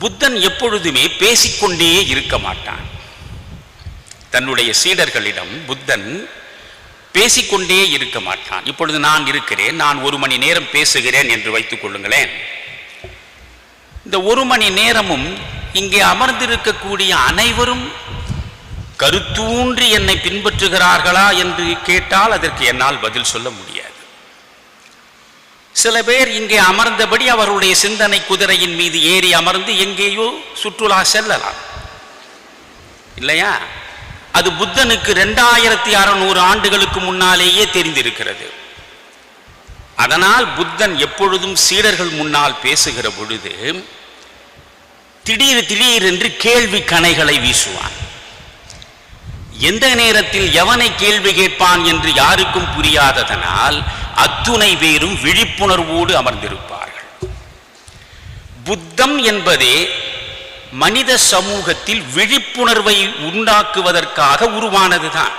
புத்தன் எப்பொழுதுமே பேசிக்கொண்டே இருக்க மாட்டான். தன்னுடைய சீடர்களிடம் புத்தன் பேசிக்கொண்டே இருக்க மாட்டான். இப்பொழுது நான் இருக்கிறேன், நான் 1 மணி நேரம் பேசுகிறேன் என்று வைத்துக் கொள்ளுங்களேன். இந்த 1 மணி நேரமும் இங்கே அமர்ந்திருக்கக்கூடிய அனைவரும் கருத்தூன்றி என்னை பின்பற்றுகிறார்களா என்று கேட்டால் அதற்கு என்னால் பதில் சொல்ல முடியாது. சில பேர் இங்கே அமர்ந்தபடி அவருடைய சிந்தனை குதிரையின் மீது ஏறி அமர்ந்து எங்கேயோ சுற்றுலா செல்லலாம், இல்லையா? அது புத்தனுக்கு 2600 ஆண்டுகளுக்கு முன்னாலேயே தெரிந்திருக்கிறது. அதனால் புத்தன் எப்பொழுதும் சீடர்கள் முன்னால் பேசுகிற பொழுது திடீரென்று கேள்வி கணைகளை வீசுவான். எந்த நேரத்தில் எவனை கேள்வி கேட்பான் என்று யாருக்கும் புரியாததனால் அத்துணை பேரும் விழிப்புணர்வோடு அமர்ந்திருப்பார்கள். புத்தம் என்பதே மனித சமூகத்தில் விழிப்புணர்வை உண்டாக்குவதற்காக உருவானதுதான்.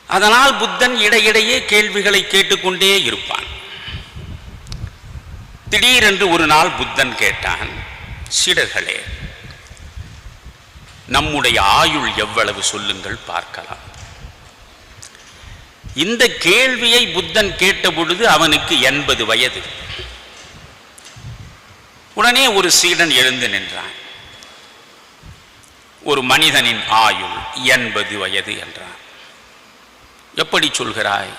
அதனால் புத்தன் இடையிடையே கேள்விகளை கேட்டுக்கொண்டே இருப்பான். திடீரென்று ஒரு நாள் புத்தன் கேட்டான், சீடர்களே, நம்முடைய ஆயுள் எவ்வளவு சொல்லுங்கள் பார்க்கலாம். இந்த கேள்வியை புத்தன் கேட்ட பொழுது அவனுக்கு 80 வயது. உடனே ஒரு சீடன் எழுந்து நின்றான். ஒரு மனிதனின் ஆயுள் 80 வயது என்றான். எப்படி சொல்கிறாய்?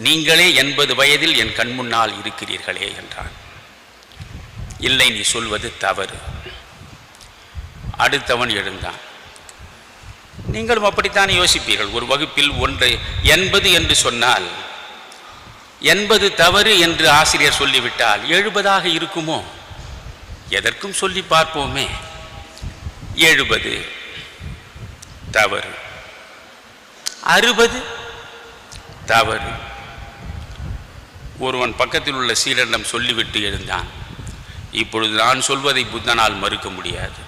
நீங்களே 80 வயதில் என் கண் முன்னால் இருக்கிறீர்களே என்றான். இல்லை, நீ சொல்வது தவறு. அடுத்தவன் எழுந்தான். நீங்களும் அப்படித்தான் யோசிப்பீர்கள். ஒரு வகுப்பில் 80 என்று சொன்னால் 80 தவறு என்று ஆசிரியர் சொல்லிவிட்டால் 70ஆக இருக்குமோ? எதற்கும் சொல்லி பார்ப்போமே. 70 தவறு, 60 தவறு. ஒருவன் பக்கத்தில் உள்ள சீடனிடம் சொல்லிவிட்டு எழுந்தான். இப்பொழுது நான் சொல்வதை புத்தனால் மறுக்க முடியாது.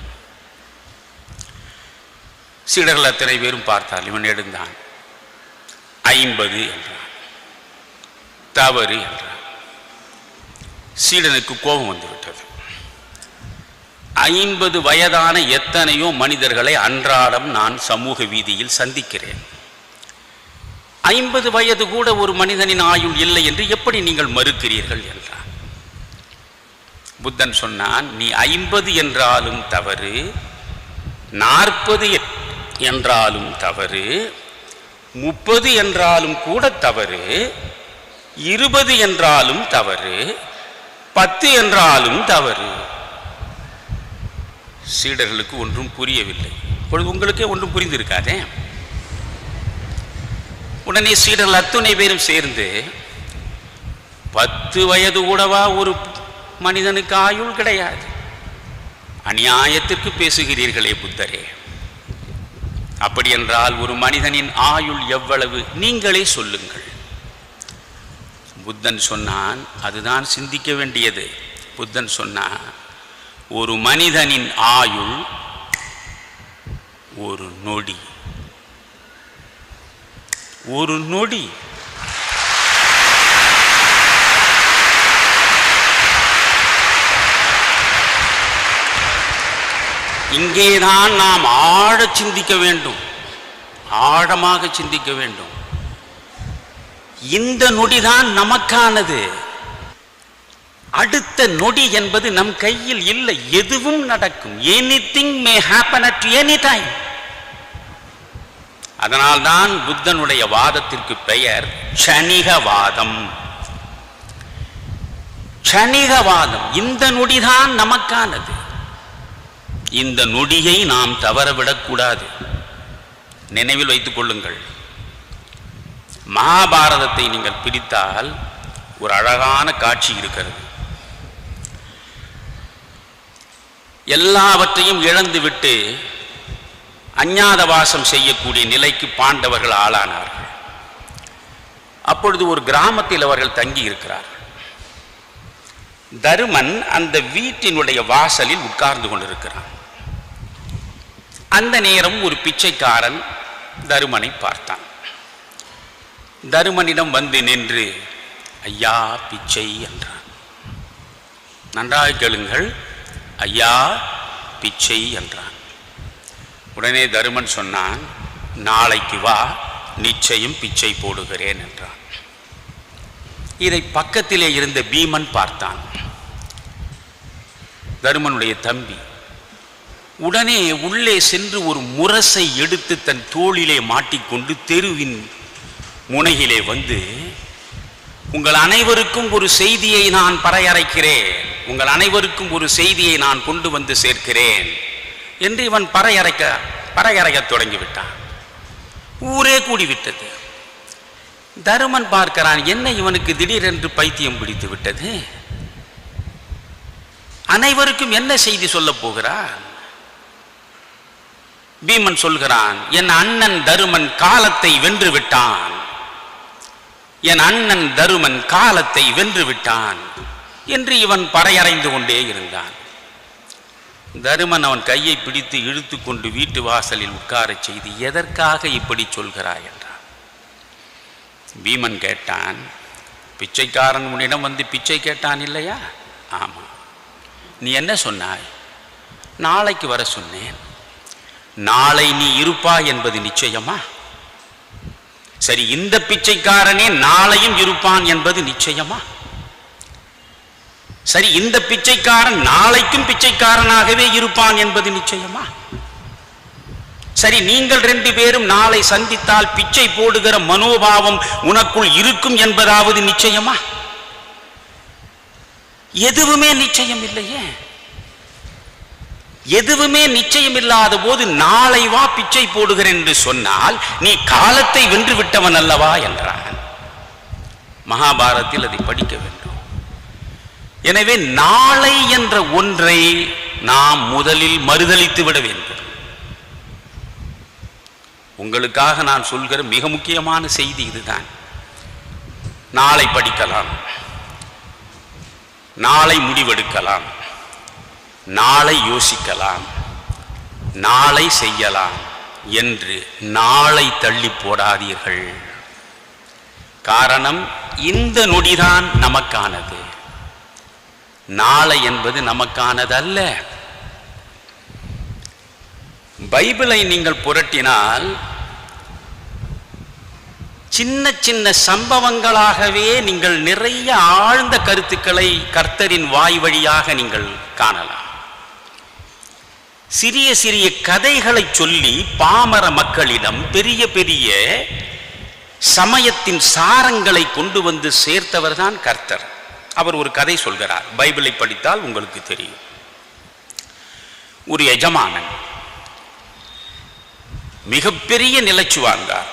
சீடர்கள் அத்தனை பேரும் பார்த்தால் இவன் எழுந்தான். 50 என்றான். தவறு என்றான். சீடனுக்கு கோபம் வந்துவிட்டது. 50 வயதான எத்தனையோ மனிதர்களை அன்றாடம் நான் சமூக வீதியில் சந்திக்கிறேன். 50 வயது கூட ஒரு மனிதனின் ஆயுள் இல்லை என்று எப்படி நீங்கள் மறுக்கிறீர்கள் என்றான். புத்தன் சொன்னான், நீ 50 என்றாலும் தவறு, 40 என்றாலும் தவறு, 30 என்றாலும் கூட தவறு, 20 என்றாலும் தவறு, 10 என்றாலும் தவறு. சீடர்களுக்கு ஒன்றும் புரியவில்லை. இப்பொழுது உங்களுக்கே ஒன்றும் புரிந்திருக்காதே. உடனே சீடர்கள் அத்துணை பேரும் சேர்ந்து, 10 வயது கூடவா ஒரு மனிதனுக்கு ஆயுள் கிடையாது? அநியாயத்திற்கு பேசுகிறீர்களே புத்தரே. அப்படி என்றால் ஒரு மனிதனின் ஆயுள் எவ்வளவு நீங்களே சொல்லுங்கள். புத்தன் சொன்னான், அதுதான் சிந்திக்க வேண்டியது. புத்தன் சொன்னான், ஒரு மனிதனின் ஆயுள் ஒரு நொடி. ஒரு நொடி. இங்கேதான் நாம் ஆழ சிந்திக்க வேண்டும், ஆழமாக சிந்திக்க வேண்டும். இந்த நொடிதான் நமக்கானது. அடுத்த நொடி என்பது நம் கையில் இல்லை. எதுவும் நடக்கும். Anything may happen at any time. அதனால்தான் புத்தனுடைய வாதத்திற்கு பெயர் க்ஷணிகவாதம். க்ஷணிகவாதம். இந்த நொடிதான் நமக்கானது. இந்த நொடியை நாம் தவறவிடக்கூடாது. நினைவில் வைத்துக் கொள்ளுங்கள். மகாபாரதத்தை நீங்கள் பிரித்தால் ஒரு அழகான காட்சி இருக்கிறது. எல்லாவற்றையும் இழந்துவிட்டு அஞ்ஞாதவாசம் செய்யக்கூடிய நிலைக்கு பாண்டவர்கள் ஆளானார்கள். அப்பொழுது ஒரு கிராமத்தில் அவர்கள் தங்கி இருக்கிறார்கள். தருமன் அந்த வீட்டினுடைய வாசலில் உட்கார்ந்து கொண்டிருக்கிறான். அந்த நேரம் ஒரு பிச்சைக்காரன் தருமனை பார்த்தான். தருமனிடம் வந்து நின்று, ஐயா பிச்சை என்றான். நன்றாக கேளுங்கள். ஐயா பிச்சை என்றான். உடனே தருமன் சொன்னான், நாளைக்கு வா, நிச்சயம் பிச்சை போடுகிறேன் என்றான். இதை பக்கத்திலே இருந்த பீமன் பார்த்தான், தருமனுடைய தம்பி. உடனே உள்ளே சென்று ஒரு முரசை எடுத்து தன் தோளிலே மாட்டிக்கொண்டு தெருவின் முனையிலே வந்து, உங்கள் அனைவருக்கும் ஒரு செய்தியை நான் பறையறைக்கிறேன், உங்கள் அனைவருக்கும் ஒரு செய்தியை நான் கொண்டு வந்து சேர்க்கிறேன் என்று இவன் பறையறைக்க தொடங்கிவிட்டான். ஊரே கூடிவிட்டது. தருமன் பார்க்கிறான், என்ன இவனுக்கு திடீரென்று பைத்தியம் பிடித்து விட்டது, அனைவருக்கும் என்ன செய்தி சொல்ல போகிறான்? பீமன் சொல்கிறான், என் அண்ணன் தருமன் காலத்தை வென்று விட்டான், என் அண்ணன் தருமன் காலத்தை வென்று விட்டான் என்று இவன் பறையறைந்து கொண்டே இருந்தான். தருமன் அவன் கையை பிடித்து இழுத்து கொண்டு வீட்டு வாசலில் உட்காரச் செய்து, எதற்காக இப்படி சொல்கிறாய் என்றான். பீமன் கேட்டான், பிச்சைக்காரன் உன்னிடம் வந்து பிச்சை கேட்டான் இல்லையா? ஆமா. நீ என்ன சொன்னாய்? நாளைக்கு வர சொன்னேன். நாளை நீ இருப்பாய் என்பது நிச்சயமா? சரி, இந்த பிச்சைக்காரனே நாளையும் இருப்பான் என்பது நிச்சயமா? சரி, இந்த பிச்சைக்காரன் நாளைக்கும் பிச்சைக்காரனாகவே இருப்பான் என்பது நிச்சயமா? சரி, நீங்கள் 2 பேரும் நாளை சந்தித்தால் பிச்சை போடுகிற மனோபாவம் உனக்குள் இருக்கும் என்பதாவது நிச்சயமா? எதுவுமே நிச்சயம் இல்லையே. எதுவுமே நிச்சயம் இல்லாத போது நாளை வா பிச்சை போடுகிறேன் என்று சொன்னால் நீ காலத்தை வென்று விட்டவன் அல்லவா என்றான். மகாபாரதத்தில் அதை படிக்க வேண்டும். எனவே நாளை என்ற ஒன்றை நாம் முதலில் மறுதலித்து விட வேண்டும். உங்களுக்காக நான் சொல்கிற மிக முக்கியமான செய்தி இதுதான். நாளை படிக்கலாம், நாளை முடிவெடுக்கலாம், நாளை யோசிக்கலாம், நாளை செய்யலாம் என்று நாளை தள்ளி போடாதீர்கள். காரணம், இந்த நொடிதான் நமக்கானது, நாளை என்பது நமக்கானது அல்ல. பைபிளை நீங்கள் புரட்டினால் சின்ன சின்ன சம்பவங்களாகவே நீங்கள் நிறைய ஆழ்ந்த கருத்துக்களை கர்த்தரின் வாய் வழியாக நீங்கள் காணலாம். சிறிய சிறிய கதைகளை சொல்லி பாமர மக்களிடம் பெரிய பெரிய சமயத்தின் சாரங்களை கொண்டு வந்து சேர்த்தவர் தான் கர்த்தர். அவர் ஒரு கதை சொல்கிறார், பைபிளை படித்தால் உங்களுக்கு தெரியும். ஒரு எஜமானன் மிகப்பெரிய நிலச்சுவாங்கார்,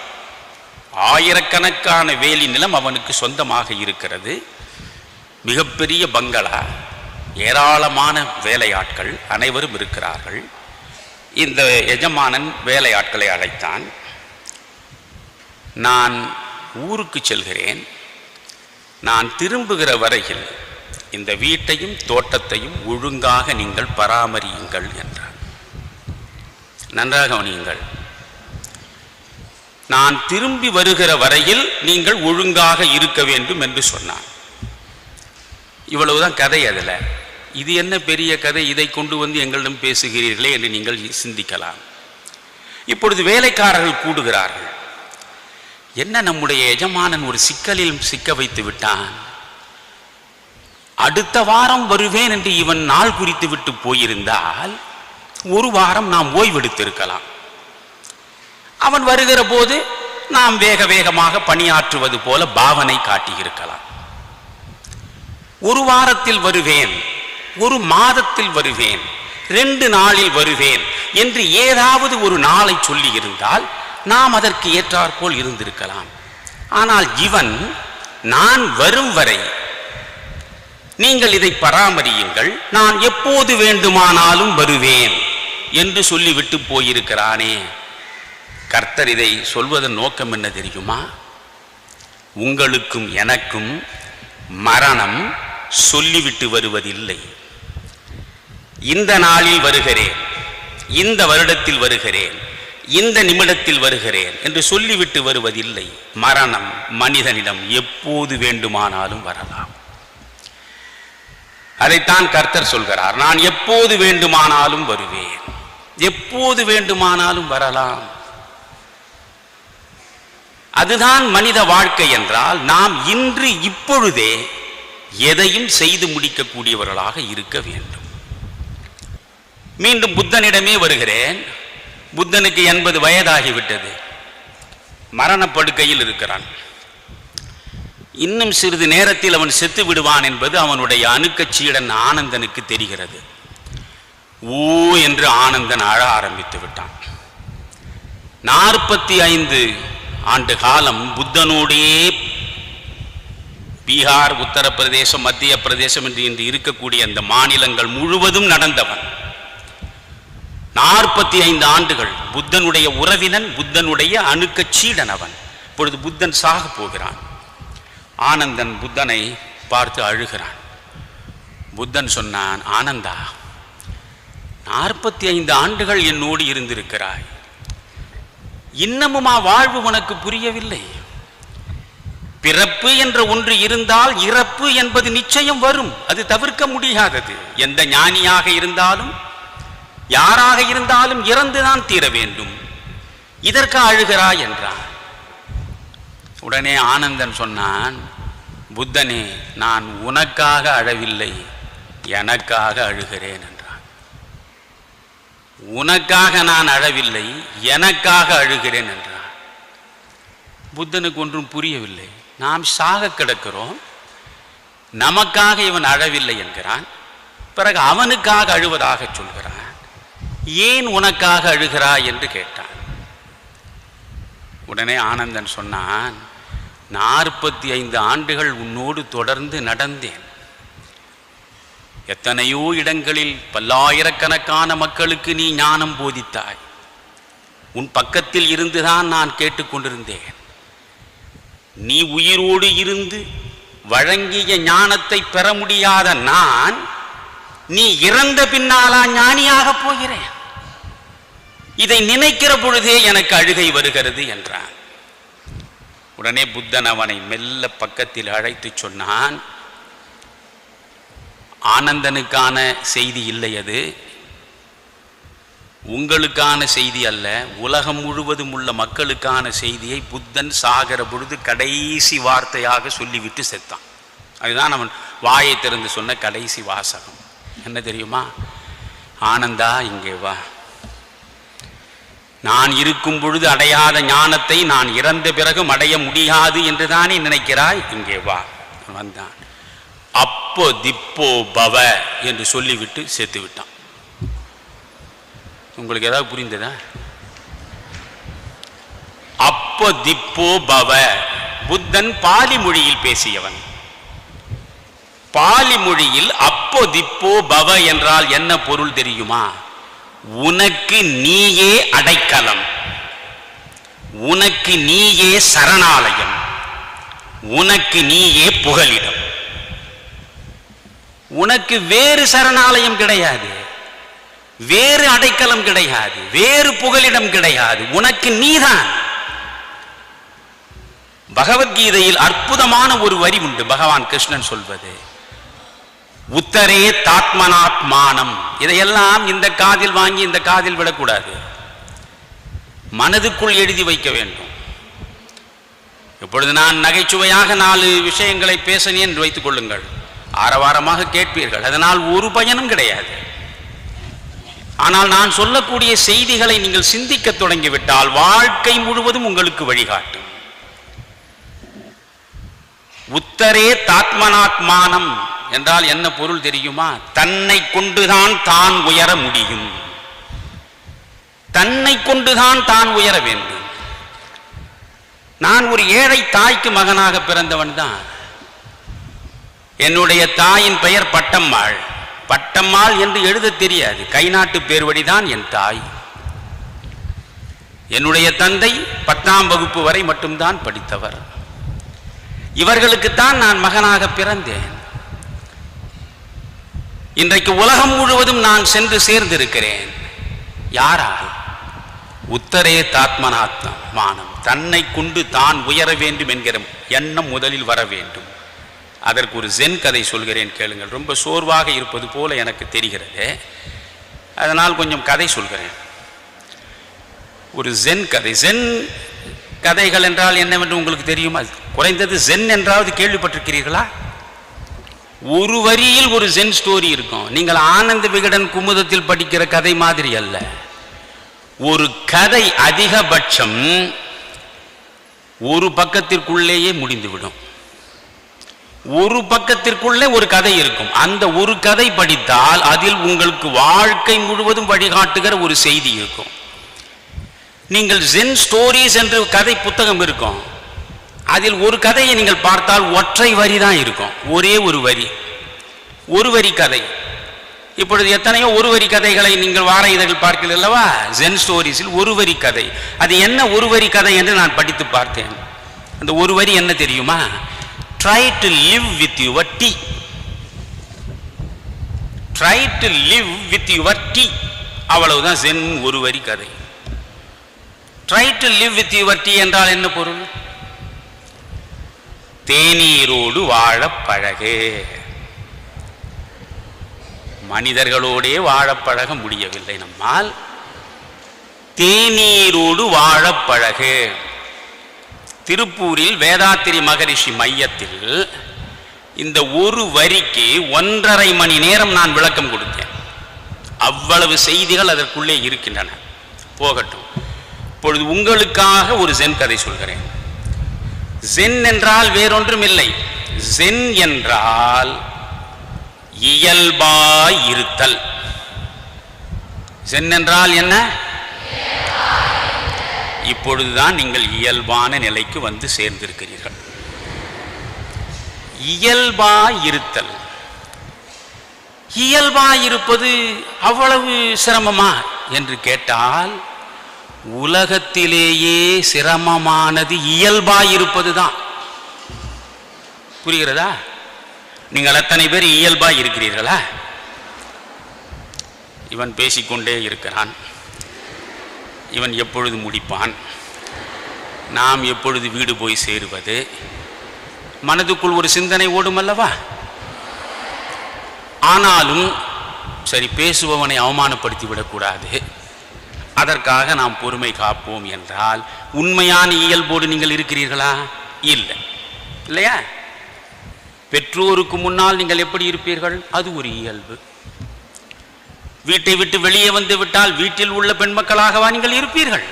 ஆயிரக்கணக்கான வேலி நிலம் அவனுக்கு சொந்தமாக இருக்கிறது, மிகப்பெரிய பங்களா, ஏராளமான வேலையாட்கள் அனைவரும் இருக்கிறார்கள். இந்த எஜமானன் வேலையாட்களை அழைத்தான். நான் ஊருக்கு செல்கிறேன், நான் திரும்புகிற வரையில் இந்த வீட்டையும் தோட்டத்தையும் ஒழுங்காக நீங்கள் பராமரியுங்கள் என்றார். நன்றாக கவனியுங்கள், நான் திரும்பி வருகிற வரையில் நீங்கள் ஒழுங்காக இருக்க வேண்டும் என்று சொன்னான். இவ்வளவுதான் கதை. அதில் இது என்ன பெரிய கதை, இதை கொண்டு வந்து எங்களிடம் பேசுகிறீர்களே என்று நீங்கள் சிந்திக்கலாம். இப்பொழுது வேலைக்காரர்கள் கூடுகிறார்கள். என்ன, நம்முடைய எஜமானன் ஒரு சிக்கலில் சிக்க வைத்து விட்டான், அடுத்த வாரம் வருவேன் என்று இவன் நாள் குறித்து விட்டு போயிருந்தால் ஒரு வாரம் நாம் ஓய்வெடுத்திருக்கலாம். அவன் வருகிற போது நாம் வேக வேகமாக பணியாற்றுவது போல பாவனை காட்டியிருக்கலாம். ஒரு வாரத்தில் வருவேன், ஒரு மாதத்தில் வருவேன், 2 நாளில் வருவேன் என்று ஏதாவது ஒரு நாளை சொல்லி இருந்தால் நாம் அதற்கு ஏற்றாற்போல் இருந்திருக்கலாம். ஆனால் இவன், நான் வரும் வரை நீங்கள் இதை பராமரியுங்கள், நான் எப்போது வேண்டுமானாலும் வருவேன் என்று சொல்லிவிட்டு போயிருக்கிறானே. கர்த்தர் இதை சொல்வதன் நோக்கம் என்ன தெரியுமா? உங்களுக்கும் எனக்கும் மரணம் சொல்லிவிட்டு வருவதில்லை. இந்த நாளில் வருகிறேன், இந்த வருடத்தில் வருகிறேன், இந்த நிமிடத்தில் வருகிறேன் என்று சொல்லிவிட்டு வருவதில்லை. மரணம் மனிதனிடம் எப்போது வேண்டுமானாலும் வரலாம். அதைத்தான் கர்த்தர் சொல்கிறார், நான் எப்போது வேண்டுமானாலும் வருவேன். எப்போது வேண்டுமானாலும் வரலாம். அதுதான் மனித வாழ்க்கை என்றால் நாம் இன்று இப்பொழுதே எதையும் செய்து முடிக்கக்கூடியவர்களாக இருக்க வேண்டும். மீண்டும் புத்தனிடமே வருகிறேன். புத்தனுக்கு 80 வயதாகிவிட்டது. மரணப்படுக்கையில் இருக்கிறான். இன்னும் சிறிது நேரத்தில் அவன் செத்து விடுவான் என்பது அவனுடைய அணுக்கச்சீடன் ஆனந்தனுக்கு தெரிகிறது. ஓ என்று ஆனந்தன் அழ ஆரம்பித்து விட்டான். 45 ஆண்டு காலம் புத்தனோடே பீகார், உத்தரப்பிரதேசம், மத்திய பிரதேசம் என்று இன்று இருக்கக்கூடிய அந்த மாநிலங்கள் முழுவதும் நடந்தவன். 45 ஆண்டுகள் புத்தனுடைய உறவினன், புத்தனுடைய அணுக்கச்சீடன் அவன். இப்பொழுது புத்தன் சாக போகிறான். ஆனந்தன் புத்தனை பார்த்து அழுகிறான். புத்தன் சொன்னான், ஆனந்தா, 45 ஆண்டுகள் என்னோடு இருந்திருக்கிறாய். இன்னமுமா வாழ்வு உனக்கு புரியவில்லை? பிறப்பு என்ற ஒன்று இருந்தால் இறப்பு என்பது நிச்சயம் வரும். அது தவிர்க்க முடியாதது. எந்த ஞானியாக இருந்தாலும் யாராக இருந்தாலும் இறந்துதான் தீர வேண்டும். இதற்கு அழுகிறாய் என்றான். உடனே ஆனந்தன் சொன்னான், புத்தனே, நான் உனக்காக அழவில்லை, எனக்காக அழுகிறேன் என்றான். உனக்காக நான் அழவில்லை, எனக்காக அழுகிறேன் என்றான். புத்தனுக்கு ஒன்றும் புரியவில்லை. நாம் சாக கிடக்கிறோம், நமக்காக இவன் அழவில்லை என்கிறான். பிறகு அவனுக்காக அழுவதாக சொல்கிறான். ஏன் உனக்காக அழுகிறாய் என்று கேட்டான். உடனே ஆனந்தன் சொன்னான், 45 ஆண்டுகள் உன்னோடு தொடர்ந்து நடந்தேன். எத்தனையோ இடங்களில் பல்லாயிரக்கணக்கான மக்களுக்கு நீ ஞானம் போதித்தாய். உன் பக்கத்தில் இருந்துதான் நான் கேட்டுக்கொண்டிருந்தேன். நீ உயிரோடு இருந்து வழங்கிய ஞானத்தை பெற முடியாத நான், நீ இறந்த பின்னாலா ஞானியாக போகிறேன்? இதை நினைக்கிற பொழுதே எனக்கு அழுகை வருகிறது என்றான். உடனே புத்தன் அவனை மெல்ல பக்கத்தில் அழைத்து சொன்னான், ஆனந்தனுக்கான செய்தி இல்லை, அது உங்களுக்கான செய்தி அல்ல, உலகம் முழுவதும் உள்ள மக்களுக்கான செய்தியை புத்தன் சாகிற பொழுது கடைசி வார்த்தையாக சொல்லிவிட்டு செத்தான். அதுதான் அவன் வாயை திறந்து சொன்ன கடைசி வாசகம். என்ன தெரியுமா? ஆனந்தா, இங்கே வா. நான் இருக்கும் பொழுது அடையாத ஞானத்தை நான் இறந்த பிறகும் அடைய முடியாது என்று தானே நினைக்கிறாய்? இங்கே வா. வந்தான். அப்போ திப்போ பவ என்று சொல்லிவிட்டு செத்து விட்டான். உங்களுக்கு ஏதாவது புரிந்ததா? அப்போ திப்போ பவ. புத்தன் பாலி மொழியில் பேசியவன். பாலி மொழியில் அப்போ திப்போ பவ என்றால் என்ன பொருள் தெரியுமா? உனக்கு நீயே அடைக்கலம், உனக்கு நீயே சரணாலயம், உனக்கு நீயே புகலிடம். உனக்கு வேறு சரணாலயம் கிடையாது, வேறு அடைக்கலம் கிடையாது, வேறு புகலிடம் கிடையாது. உனக்கு நீதான். பகவத்கீதையில் அற்புதமான ஒரு வரி உண்டு. பகவான் கிருஷ்ணன் சொல்வது, உத்தரே தாத்மனாத்மானம். இதையெல்லாம் இந்த காதில் வாங்கி இந்த காதில் விடக்கூடாது, மனதுக்குள் எழுதி வைக்க வேண்டும். இப்பொழுது நான் நகைச்சுவையாக 4 விஷயங்களை பேசினேன் என்று வைத்துக் கொள்ளுங்கள். ஆரவாரமாக கேட்பீர்கள், அதனால் ஒரு பயனும் கிடையாது. ஆனால் நான் சொல்லக்கூடிய செய்திகளை நீங்கள் சிந்திக்க தொடங்கிவிட்டால் வாழ்க்கை முழுவதும் உங்களுக்கு வழிகாட்டும். உத்தரே தாத்மனாத்மானம் என்றால் என்ன பொருள் தெரியுமா? தன்னை கொண்டுதான் தான் உயர முடியும். தன்னை கொண்டுதான் தான் உயர வேண்டும். நான் ஒரு ஏழை தாய்க்கு மகனாக பிறந்தவன் தான். என்னுடைய தாயின் பெயர் பட்டம்மாள். பட்டம்மாள் என்று எழுத தெரியாது, கை நாட்டு பேர் வழிதான் என் தாய். என்னுடைய தந்தை 10ஆம் வகுப்பு வரை மட்டும்தான் படித்தவர். இவர்களுக்குத்தான் நான் மகனாக பிறந்தேன். இன்றைக்கு உலகம் முழுவதும் நான் சென்று சேர்ந்திருக்கிறேன். யாராக? உத்தரே தாத்மனாத்மானம். தன்னை கொண்டு தான் உயர வேண்டும் என்கிற எண்ணம் முதலில் வர வேண்டும். அதற்கு ஒரு ஜென் கதை சொல்கிறேன் கேளுங்கள். ரொம்ப சோர்வாக இருப்பது போல எனக்கு தெரிகிறது, அதனால் கொஞ்சம் கதை சொல்கிறேன். ஒரு ஜென் கதை. ஜென் கதைகள் என்றால் என்னவென்று உங்களுக்கு தெரியுமா? குறைந்தது ஜென் என்றாவது கேள்விப்பட்டிருக்கிறீர்களா? ஒரு வரியில் ஒரு ஜென் ஸ்டோரி இருக்கும். நீங்கள் ஆனந்த விகடன் குமுதத்தில் படிக்கிற கதை மாதிரி அல்ல. ஒரு கதை அதிகபட்சம் ஒரு பக்கத்திற்குள்ளேயே முடிந்துவிடும். ஒரு பக்கத்திற்குள்ளே ஒரு கதை இருக்கும். அந்த ஒரு கதை படித்தால் அதில் உங்களுக்கு வாழ்க்கை முழுவதும் வழிகாட்டுகிற ஒரு செய்தி இருக்கும். நீங்கள் ஜென் ஸ்டோரிஸ் என்று கதை புத்தகம் இருக்கும், அதில் ஒரு கதையை நீங்கள் பார்த்தால் ஒற்றை வரி தான் இருக்கும். ஒரே ஒரு வரி, ஒரு வரி கதை. இப்பொழுது எத்தனையோ ஒரு வரி கதைகளை நீங்கள் வார இதழில் பார்க்கிறீர்கள் அல்லவா? ஜென் ஸ்டோரிஸில் ஒரு வரி கதை. அது என்ன ஒரு வரி கதை என்று நான் படித்து பார்த்தேன். அந்த ஒரு வரி என்ன தெரியுமா? Try to live with your tea. Try to live with your tea. அவ்வளவுதான் ஜென் ஒரு வரி கதை. Try to live with your tea என்றால் என்ன பொருள்? தேநீரோடு வாழ பழகு. மனிதர்களோடே வாழ பழக முடியவில்லை நம்மால், தேநீரோடு வாழ பழகு. திருப்பூரில் வேதாத்திரி மகரிஷி மையத்தில் இந்த ஒரு வரிக்கு 1.5 மணி நேரம் நான் விளக்கம் கொடுத்தேன். அவ்வளவு செய்திகள் அதற்குள்ளே இருக்கின்றன. போகட்டும், இப்பொழுது உங்களுக்காக ஒரு ஜென் கதை சொல்கிறேன். ஜென் என்றால் வேறொன்றும் இல்லை. ஜென் என்றால் இயல்பாய் இருத்தல். ஜென் என்றால் என்ன? இப்பொழுதுதான் நீங்கள் இயல்பான நிலைக்கு வந்து சேர்ந்திருக்கிறீர்கள். இயல்பாய் இருத்தல். இயல்பாய் இருப்பது அவ்வளவு சிரமமா என்று கேட்டால், உலகத்திலேயே சிரமமானது இயல்பாய் இருப்பது தான். புரிகிறதா? நீங்கள் அத்தனை பேர் இயல்பாய் இருக்கிறீர்களா? இவன் பேசிக்கொண்டே இருக்கிறான், இவன் எப்பொழுது முடிப்பான், நாம் எப்பொழுது வீடு போய் சேருவது, மனதுக்குள் ஒரு சிந்தனை ஓடும் அல்லவா? ஆனாலும் சரி, பேசுபவனை அவமானப்படுத்தி விடக்கூடாது, அதற்காக நாம் பொறுமை காப்போம் என்றால் உண்மையான இயல்போடு நீங்கள் இருக்கிறீர்களா? இல்லை, இல்லையா? பெற்றோருக்கு முன்னால் நீங்கள் எப்படி இருப்பீர்கள்? அது ஒரு இயல்பு. வீட்டை விட்டு வெளியே வந்து விட்டால் வீட்டில் உள்ள பெண் மக்களாகவா நீங்கள் இருப்பீர்கள்?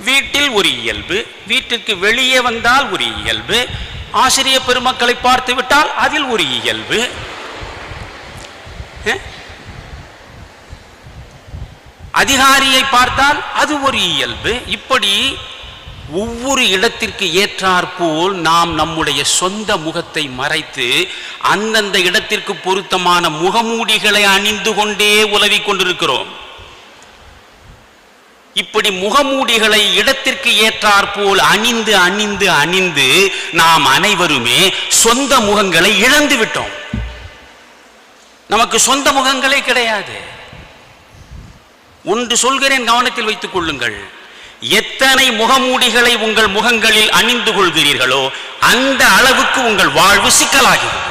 வீட்டில் ஒரு இயல்பு, வீட்டிற்கு வெளியே வந்தால் ஒரு இயல்பு, ஆசிரியர் பெருமக்களை பார்த்து விட்டால் அதில் ஒரு இயல்பு, அதிகாரியை பார்த்தால் அது ஒரு இயல்பு. இப்படி ஒவ்வொரு இடத்திற்கு ஏற்றாற்போல் நாம் நம்முடைய சொந்த முகத்தை மறைத்து அந்தந்த இடத்திற்கு பொருத்தமான முகமூடிகளை அணிந்து கொண்டே உலவிக் கொண்டிருக்கிறோம். இப்படி முகமூடிகளை இடத்திற்கு ஏற்றாற்போல் அணிந்து அணிந்து அணிந்து நாம் அனைவருமே சொந்த முகங்களை இழந்து விட்டோம். நமக்கு சொந்த முகங்களே கிடையாது. ஒன்று சொல்கிறேன், கவனத்தில் வைத்துக் கொள்ளுங்கள். எத்தனை முகமூடிகளை உங்கள் முகங்களில் அணிந்து கொள்கிறீர்களோ அந்த அளவுக்கு உங்கள் வாழ்வு சிக்கலாகிவிடும்,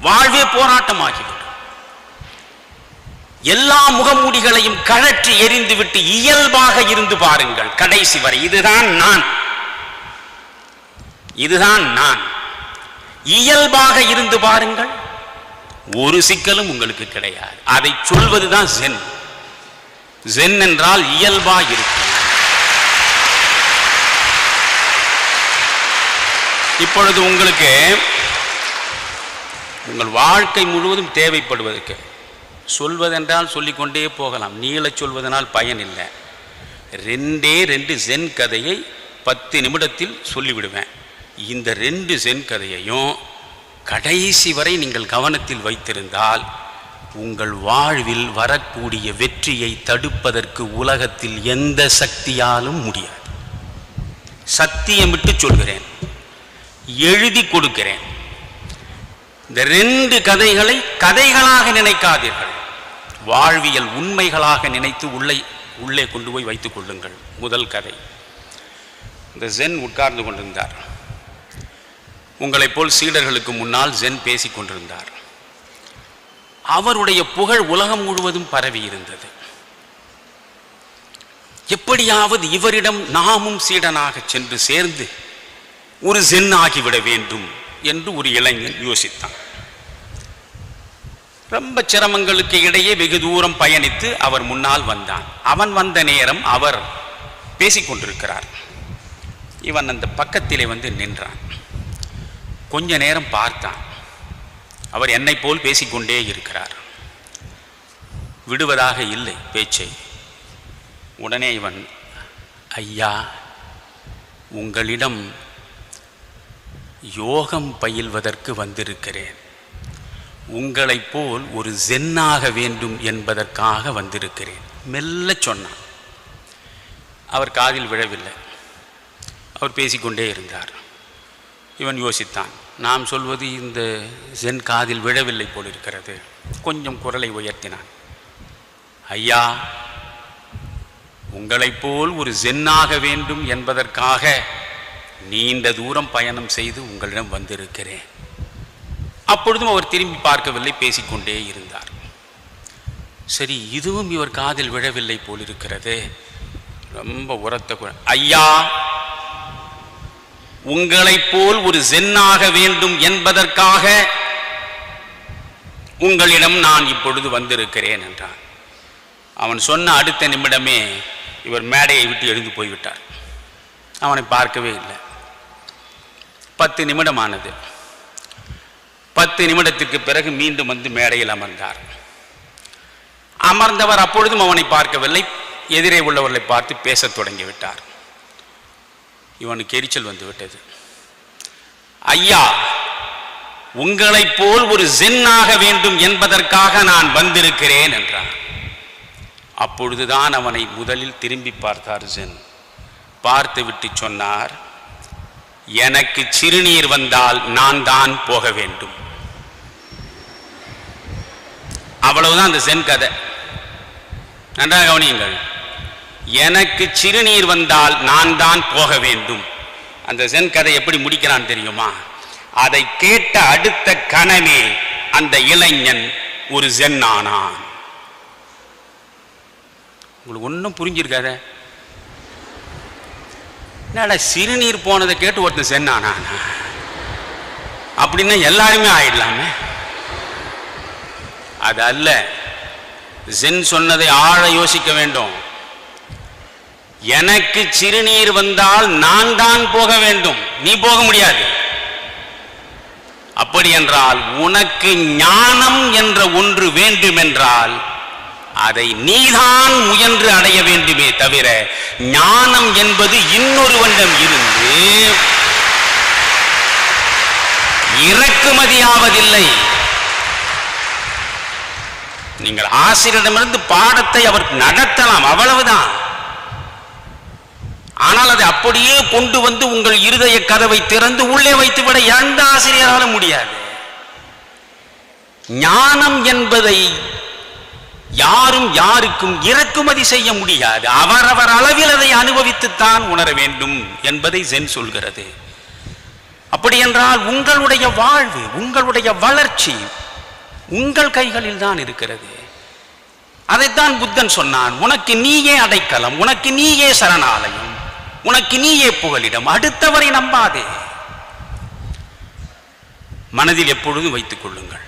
வாழ்வே போராட்டமாகிவிடும். எல்லா முகமூடிகளையும் கழற்றி எறிந்துவிட்டு இயல்பாக இருந்து பாருங்கள் கடைசி வரை. இதுதான் நான், இதுதான் நான். இயல்பாக இருந்து பாருங்கள், ஒரு சிக்கலும் உங்களுக்கு கிடையாது. அதை சொல்வதுதான் ஜென். ஜென் என்றால் இயல்பாக இருக்கும். இப்பொழுது உங்களுக்கு உங்கள் வாழ்க்கை முழுவதும் தேவைப்படுவதற்கு சொல்வதென்றால் சொல்லிக்கொண்டே போகலாம், நீளச் சொல்வதனால் பயன் இல்லை. 2 ஜென் கதையை 10 நிமிடத்தில் சொல்லிவிடுவேன். இந்த 2 ஜென் கதையையும் கடைசி வரை நீங்கள் கவனத்தில் வைத்திருந்தால் உங்கள் வாழ்வில் வரக்கூடிய வெற்றியை தடுப்பதற்கு உலகத்தில் எந்த சக்தியாலும் முடியாது. சத்தியமிட்டு சொல்கிறேன், எழுதி கொடுக்கிறேன். இந்த 2 கதைகளை கதைகளாக நினைக்காதீர்கள், வாழ்வியல் உண்மைகளாக நினைத்து உள்ளே கொண்டு போய் வைத்துக் கொள்ளுங்கள். முதல் கதை, இந்த ஜென் உட்கார்ந்து கொண்டிருந்தார். உங்களைப் போல் சீடர்களுக்கு முன்னால் ஜென் பேசிக் கொண்டிருந்தார். அவருடைய புகழ் உலகம் முழுவதும் பரவி இருந்தது. எப்படியாவது இவரிடம் நாமும் சீடனாக சென்று சேர்ந்து ஒரு ஜென் ஆகிவிட வேண்டும் என்று ஒரு இளைஞன் யோசித்தான். ரொம்ப சிரமங்களுக்கு இடையே வெகு தூரம் பயணித்து அவர் முன்னால் வந்தான். அவன் வந்த நேரம் அவர் பேசிக்கொண்டிருக்கிறார். இவன் அந்த பக்கத்திலே வந்து நின்றான். கொஞ்ச நேரம் பார்த்தான். அவர் என்னை போல் பேசிக்கொண்டே இருக்கிறார், விடுவதாக இல்லை பேச்சை. உடனே இவன், ஐயா, உங்களிடம் யோகம் பயில்வதற்கு வந்திருக்கிறேன், உங்களைப் போல் ஒரு ஜென்னாக வேண்டும் என்பதற்காக வந்திருக்கிறேன், மெல்ல சொன்னான். அவர் காதில் விழவில்லை. அவர் பேசிக்கொண்டே இருந்தார். இவன் யோசித்தான், நாம் சொல்வது இந்த ஜென் காதில் விழவில்லை போல் இருக்கிறது. கொஞ்சம் குரலை உயர்த்தினான். ஐயா, உங்களைப் போல் ஒரு ஜென்னாக வேண்டும் என்பதற்காக நீண்ட தூரம் பயணம் செய்து உங்களிடம் வந்திருக்கிறேன். அப்பொழுதும் அவர் திரும்பி பார்க்கவில்லை, பேசிக்கொண்டே இருந்தார். சரி, இதுவும் இவர் காதில் விழவில்லை போல் இருக்கிறது. ரொம்ப உரத்த குரல், ஐயா, உங்களைப் போல் ஒரு ஜென்னாக வேண்டும் என்பதற்காக உங்களிடம் நான் இப்பொழுது வந்திருக்கிறேன் என்றான். அவன் சொன்ன அடுத்த நிமிடமே இவர் மேடையை விட்டு எழுந்து போய்விட்டார். அவனை பார்க்கவே இல்லை. 10 நிமிடம் ஆனது. 10 நிமிடத்திற்கு பிறகு மீண்டும் வந்து மேடையில் அமர்ந்தார். அமர்ந்தவர் அப்பொழுதும் அவனை பார்க்கவில்லை, எதிரே உள்ளவர்களை பார்த்து பேசத் தொடங்கிவிட்டார். இவனுக்கு எரிச்சல் வந்து விட்டது. ஐயா, உங்களைப் போல் ஒரு ஜென்னாக வேண்டும் என்பதற்காக நான் வந்திருக்கிறேன் என்றார். அப்பொழுதுதான் அவனை முதலில் திரும்பி பார்த்தார் ஜென். பார்த்து விட்டு சொன்னார், எனக்கு சிறுநீர் வந்தால் நான் தான் போக வேண்டும். அவ்வளவுதான் அந்த ஜென் கதை. நன்றாக கவனியுங்கள். எனக்கு சிறுநீர் வந்தால் நான் தான் போக வேண்டும். அந்த ஜென் கதை எப்படி முடிக்கிறான் தெரியுமா? அதை கேட்ட அடுத்த கணமே அந்த இளைஞன் ஒரு ஜென் ஆனான். உங்களுக்கு ஒன்றும் புரிஞ்சிருக்காத? என்னடா, சிறுநீர் போனதை கேட்டு ஒருத்தன் ஜென் ஆனான் அப்படின்னா எல்லாருமே ஆயிடலாமே. அது அல்ல. ஜென் சொன்னதை ஆழ யோசிக்க வேண்டும். எனக்கு சிறுநீர் வந்தால் நான் தான் போக வேண்டும், நீ போக முடியாது. அப்படி என்றால் உனக்கு ஞானம் என்ற ஒன்று வேண்டுமென்றால் அதை நீதான் முயன்று அடைய வேண்டுமே தவிர ஞானம் என்பது இன்னொருவனிடம் இருந்து இறக்குமதியாவதில்லை. நீங்கள் ஆசிரியரிடமிருந்து பாடத்தை அவர் நடத்தலாம், அவ்வளவுதான். ஆனால் அதை அப்படியே கொண்டு வந்து உங்கள் இருதய கதவை திறந்து உள்ளே வைத்துவிட எந்த ஆசிரியராலும் முடியாது. ஞானம் என்பதை யாரும் யாருக்கும் இறக்குமதி செய்ய முடியாது. அவரவர் அளவில் அதை அனுபவித்துத்தான் உணர வேண்டும் என்பதை ஜென் சொல்கிறது. அப்படி என்றால் உங்களுடைய வாழ்வு, உங்களுடைய வளர்ச்சி உங்கள் கைகளில் தான் இருக்கிறது. அதைத்தான் புத்தன் சொன்னான், உனக்கு நீயே அடைக்கலம், உனக்கு நீயே சரணாலயம், உனக்கு நீயே புகலிடம், அடுத்தவரை நம்பாதே. மனதில் எப்பொழுதும் வைத்துக் கொள்ளுங்கள்,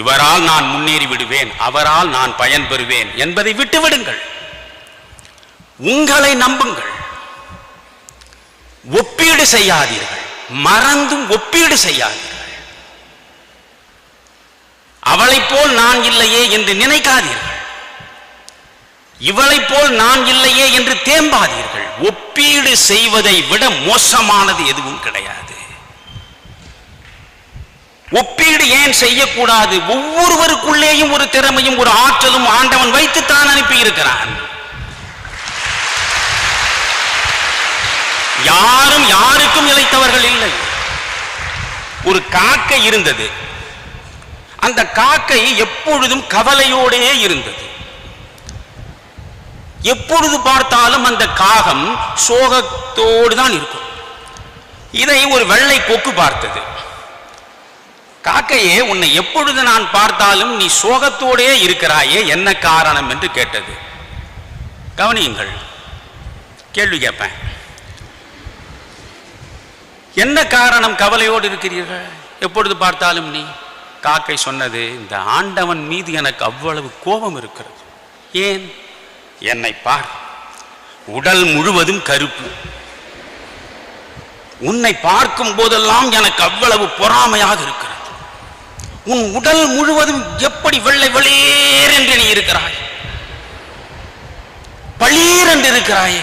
இவரால் நான் முன்னேறி விடுவேன், அவரால் நான் பயன் பெறுவேன் என்பதை விட்டுவிடுங்கள். உங்களை நம்புங்கள். ஒப்பீடு செய்யாதீர்கள், மறந்தும் ஒப்பீடு செய்யாதீர்கள். அவளை போல் நான் இல்லையே என்று நினைக்காதீர்கள், இவளை போல் நான் இல்லையே என்று தேம்பாதீர்கள். ஒப்பீடு செய்வதை விட மோசமானது எதுவும் கிடையாது. ஒப்பீடு ஏன் செய்யக்கூடாது? ஒவ்வொருவருக்குள்ளேயும் ஒரு திறமையும் ஒரு ஆற்றலும் ஆண்டவன் வைத்துத்தான் அனுப்பி இருக்கிறான். யாரும் யாருக்கும் இளைத்தவர்கள் இல்லை. ஒரு காக்கை இருந்தது. அந்த காக்கை எப்பொழுதும் கவலையோடே இருந்தது. எப்பொழுது பார்த்தாலும் அந்த காகம் சோகத்தோடு தான் இருக்கும். இதை ஒரு வெள்ளை கொக்கு பார்த்தது. காக்கையே, உன்னை எப்பொழுது நான் பார்த்தாலும் நீ சோகத்தோடே இருக்கிறாயே, என்ன காரணம் என்று கேட்டது. கவனியுங்கள், கேள்வி கேட்பேன். என்ன காரணம் கவலையோடு இருக்கிறீர்கள் எப்பொழுது பார்த்தாலும் நீ? காக்கை சொன்னது, இந்த ஆண்டவன் மீது எனக்கு அவ்வளவு கோபம் இருக்கிறது. ஏன்? என்னை பார், உடல் முழுவதும் கருப்பு. உன்னை பார்க்கும் போதெல்லாம் எனக்கு அவ்வளவு பொறாமையாக இருக்கிறது. உன் உடல் முழுவதும் எப்படி வெள்ளை வெளியேர் என்று நீ இருக்கிறாய், பளீர் என்று இருக்கிறாயே.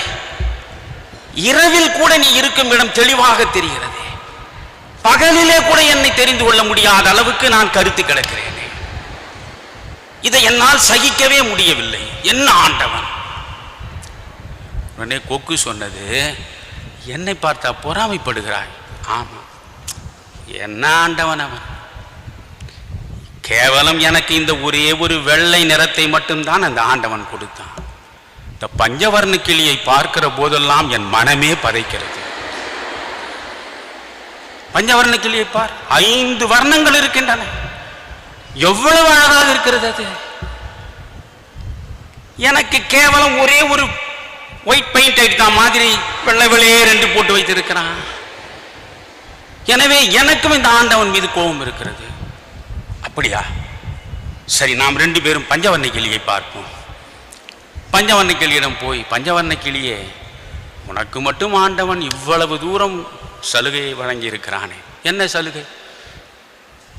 இரவில் கூட நீ இருக்கும் இடம் தெளிவாக தெரிகிறது. பகலிலே கூட என்னை தெரிந்து கொள்ள முடியாத அளவுக்கு நான் கருத்து கிடக்கிறேன். இதை என்னால் சகிக்கவே முடியவில்லை. என்ன ஆண்டவன்? உடனே கொக்கு சொன்னது, என்னை பார்த்தா பொறாமைப்படுகிறாய். ஆமா, என்ன ஆண்டவன் அவன்? கேவலம் எனக்கு இந்த ஒரே ஒரு வெள்ளை நிறத்தை மட்டும்தான் அந்த ஆண்டவன் கொடுத்தான். இந்த பஞ்சவர்ண கிளியை பார்க்கிற போதெல்லாம் என் மனமே பதைக்கிறது. பஞ்சவர்ண கிளியை பார், 5 வர்ணங்கள் இருக்கின்றன. எவ்வளவு அழகாக இருக்கிறது அது. எனக்கு கேவலம் ஒரே ஒரு ஒயிட் பெயிண்ட் அடித்த மாதிரி வெள்ளை வெளியேர் என்று போட்டு வைத்திருக்கிறான். எனவே எனக்கும் இந்த ஆண்டவன் மீது கோபம் இருக்கிறது. அப்படியா? சரி, நாம் 2 பேரும் பஞ்சவர்ண கிளியை பார்ப்போம். பஞ்சவர்ண கிளியிடம் போய், பஞ்சவர்ண கிளியே, உனக்கு மட்டும் ஆண்டவன் இவ்வளவு தூரம் சலுகையை வழங்கி இருக்கிறானே, என்ன சலுகை?